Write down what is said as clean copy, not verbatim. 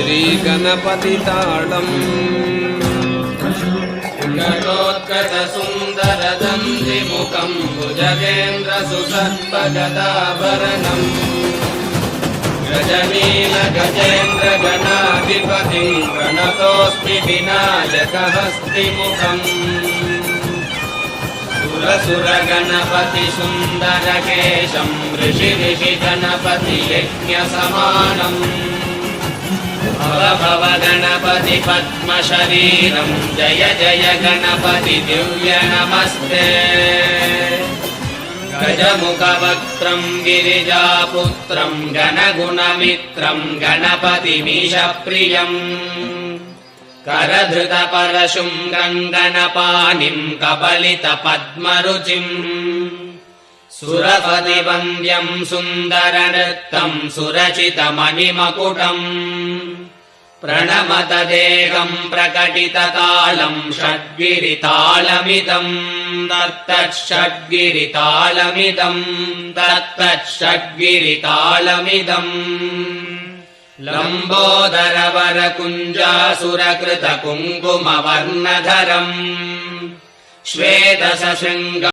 श्रीगणपतिताडम् घटोत्कटसुन्दरदन्तिमुखम् भुजगेन्द्रसुसर्पगदाभरणम् गजनीलगजेन्द्रगणाधिपतिम् प्रणतोऽस्मि विनायकहस्तिमुखम् सुरसुरगणपतिसुन्दरकेशम् ऋषिगणपतियज्ञसमानम् भव गणपति पद्मशरीरम् जय जय गणपति दिव्य नमस्ते गजमुखवक्त्रम् गिरिजापुत्रम् गणगुणमित्रम् गणपतिमीशप्रियम् करधृतपरशुम् गङ्गणपाणिम् कबलितपद्मरुचिम् सुरपतिवन्द्यम् सुन्दरनृत्तम् सुरचितमणिमकुटम् प्रणमत देहम् प्रकटिततालम् षड्गिरितालमिदम् तत्तच्छड्गिरितालमिदम् लम्बोदरवरकुञ्जासुरकृतकुङ्कुमवर्णधरम् श्वेतसशृङ्ग